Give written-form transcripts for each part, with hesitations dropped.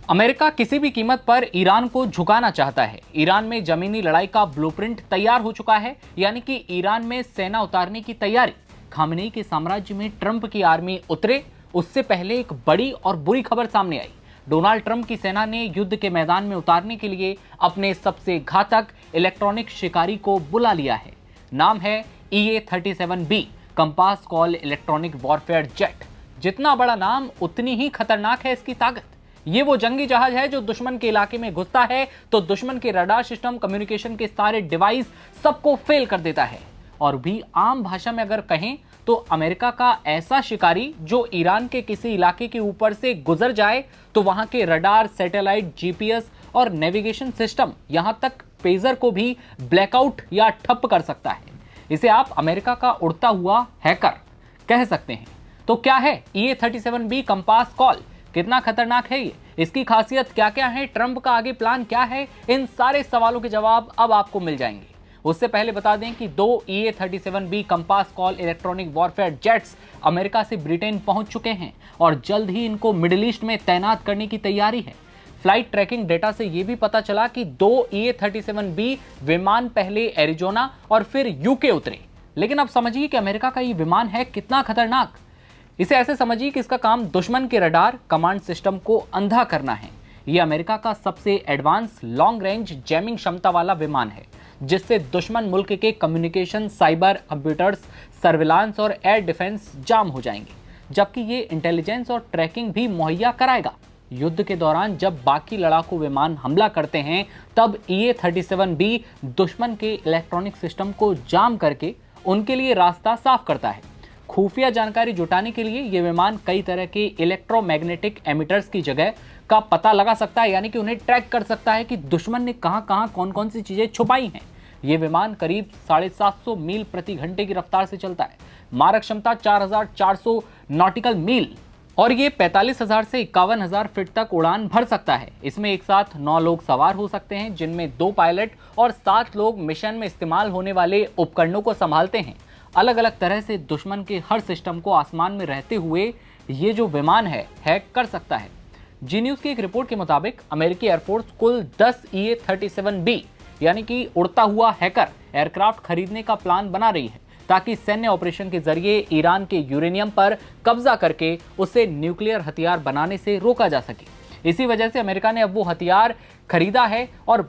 America किसी भी कीमत पर ईरान को झुकाना चाहता है। ईरान में जमीनी लड़ाई का ब्लूप्रिंट तैयार हो चुका है, यानी कि ईरान में सेना उतारने की तैयारी। खामेनेई के साम्राज्य में ट्रंप की आर्मी उतरे उससे पहले एक बड़ी और बुरी खबर सामने आई। डोनाल्ड ट्रंप की सेना ने युद्ध के मैदान में उतारने के लिए अपने सबसे घातक इलेक्ट्रॉनिक शिकारी को बुला लिया है। नाम है EA-37B compass call electronic warfare jet. जितना बड़ा नाम उतनी ही खतरनाक है इसकी ताकत। ये वो जंगी जहाज है जो दुश्मन के इलाके में घुसता है तो दुश्मन के रडार सिस्टम, कम्युनिकेशन के सारे डिवाइस सबको फेल कर देता है। और भी आम भाषा में अगर कहें तो अमेरिका का ऐसा शिकारी जो ईरान के किसी इलाके के ऊपर से गुजर जाए तो वहां के रडार, सैटेलाइट, जीपीएस और नेविगेशन सिस्टम, यहां तक पेजर को भी ब्लैकआउट या ठप कर सकता है। इसे आप अमेरिका का उड़ता हुआ हैकर कह सकते हैं। तो क्या है EA-37B कंपास कॉल? कितना खतरनाक है ये? इसकी खासियत क्या क्या है? ट्रंप का आगे प्लान क्या है? इन सारे सवालों के जवाब अब आपको मिल जाएंगे। उससे पहले बता दें कि 2 EA-37B compass call electronic warfare jets America से ब्रिटेन पहुंच चुके हैं और जल्द ही इनको मिडिल ईस्ट में तैनात करने की तैयारी है। फ्लाइट ट्रैकिंग डेटा से यह भी पता चला कि 2 EA-37B विमान पहले एरिजोना और फिर यूके उतरे। लेकिन अब समझिए कि अमेरिका का ये विमान है कितना खतरनाक। इसे ऐसे समझिए कि इसका काम दुश्मन के रडार कमांड सिस्टम को अंधा करना है। यह अमेरिका का सबसे एडवांस लॉन्ग रेंज जैमिंग क्षमता वाला विमान है, जिससे दुश्मन मुल्क के कम्युनिकेशन, साइबर, कंप्यूटर्स, सर्विलांस और एयर डिफेंस जाम हो जाएंगे, जबकि ये इंटेलिजेंस और ट्रैकिंग भी मुहैया कराएगा। युद्ध के दौरान जब बाकी लड़ाकू विमान हमला करते हैं तब EA-37B दुश्मन के इलेक्ट्रॉनिक सिस्टम को जाम करके उनके लिए रास्ता साफ करता है। खुफिया जानकारी जुटाने के लिए यह विमान कई तरह के इलेक्ट्रोमैग्नेटिक एमिटर्स की जगह का पता लगा सकता है, यानी कि उन्हें ट्रैक कर सकता है कि दुश्मन ने कहां कौन सी चीजें छुपाई हैं। यह विमान करीब 750 मील प्रति घंटे की रफ्तार से चलता है। मारक क्षमता 4400 नॉटिकल मील और ये 45,000 से 51,000 फीट तक उड़ान भर सकता है। इसमें एक साथ 9 लोग सवार हो सकते हैं, जिनमें 2 पायलट और 7 लोग मिशन में इस्तेमाल होने वाले उपकरणों को संभालते हैं। अलग अलग तरह से दुश्मन के हर सिस्टम को आसमान में रहते हुए ये जो विमान है हैक कर सकता है। जी न्यूज की एक रिपोर्ट के मुताबिक अमेरिकी एयरफोर्स कुल 10 EA-37B यानी कि उड़ता हुआ हैकर एयरक्राफ्ट खरीदने का प्लान बना रही है, ताकि सैन्य ऑपरेशन के जरिए ईरान के यूरेनियम पर कब्जा करके उसे न्यूक्लियर हथियार बनाने से रोका जा सके। इसी वजह से अमेरिका ने अब वो हथियार खरीदा है और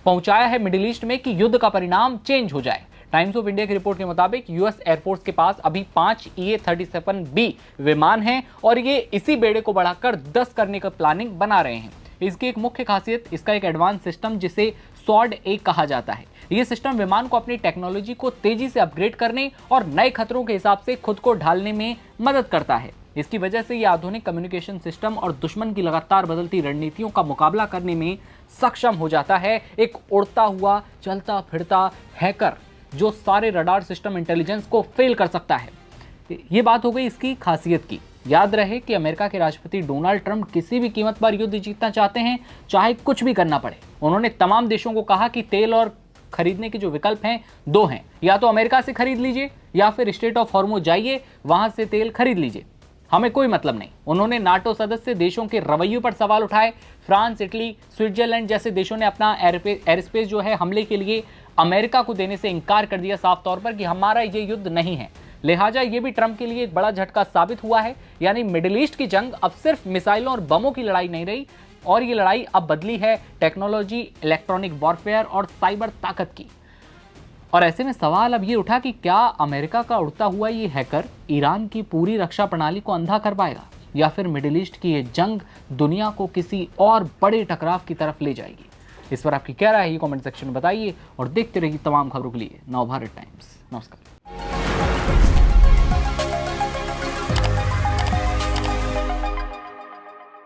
पहुंचाया है मिडिल ईस्ट में कि युद्ध का परिणाम चेंज हो जाए। टाइम्स ऑफ इंडिया की रिपोर्ट के मुताबिक यूएस एयरफोर्स के पास अभी 5 EA-37B विमान हैं और ये इसी बेड़े को बढ़ाकर 10 करने का प्लानिंग बना रहे हैं। इसकी एक मुख्य खासियत इसका एक एडवांस सिस्टम जिसे SWORD-A कहा जाता है। यह सिस्टम विमान को अपनी टेक्नोलॉजी को तेजी से अपग्रेड करने और नए खतरों के हिसाब से खुद को ढालने में मदद करता है। इसकी वजह से यह आधुनिक कम्युनिकेशन सिस्टम और दुश्मन की लगातार बदलती रणनीतियों का मुकाबला करने में सक्षम हो जाता है। एक उड़ता हुआ, चलता फिरता हैकर जो सारे रडार सिस्टम, इंटेलिजेंस को फेल कर सकता है। ये बात हो गई इसकी खासियत की। याद रहे कि अमेरिका के राष्ट्रपति डोनाल्ड ट्रंप किसी भी कीमत पर युद्ध जीतना चाहते हैं, चाहे कुछ भी करना पड़े। उन्होंने तमाम देशों को कहा कि तेल और खरीदने के जो विकल्प हैं 2 हैं, या तो अमेरिका से खरीद लीजिए या फिर स्ट्रेट ऑफ हॉर्मुज जाइए, वहां से तेल खरीद लीजिए, हमें कोई मतलब नहीं। उन्होंने नाटो सदस्य देशों के रवैयों पर सवाल उठाए। फ्रांस, इटली, स्विट्जरलैंड जैसे देशों ने अपना एयर स्पेस जो है हमले के लिए अमेरिका को देने से इनकार कर दिया साफ तौर पर कि हमारा ये युद्ध नहीं है। लिहाजा ये भी ट्रंप के लिए एक बड़ा झटका साबित हुआ है। यानी मिडिल ईस्ट की जंग अब सिर्फ मिसाइलों और बमों की लड़ाई नहीं रही, और ये लड़ाई अब बदली है टेक्नोलॉजी, इलेक्ट्रॉनिक वॉरफेयर और साइबर ताकत की। और ऐसे में सवाल अब ये उठा कि क्या अमेरिका का उड़ता हुआ ये हैकर ईरान की पूरी रक्षा प्रणाली को अंधा कर पाएगा, या फिर मिडिल ईस्ट की ये जंग दुनिया को किसी और बड़े टकराव की तरफ ले जाएगी? इस पर आपकी क्या राय है, ये कमेंट सेक्शन में बताइए और देखते रहिए तमाम खबरों के लिए नवभारत टाइम्स। नमस्कार।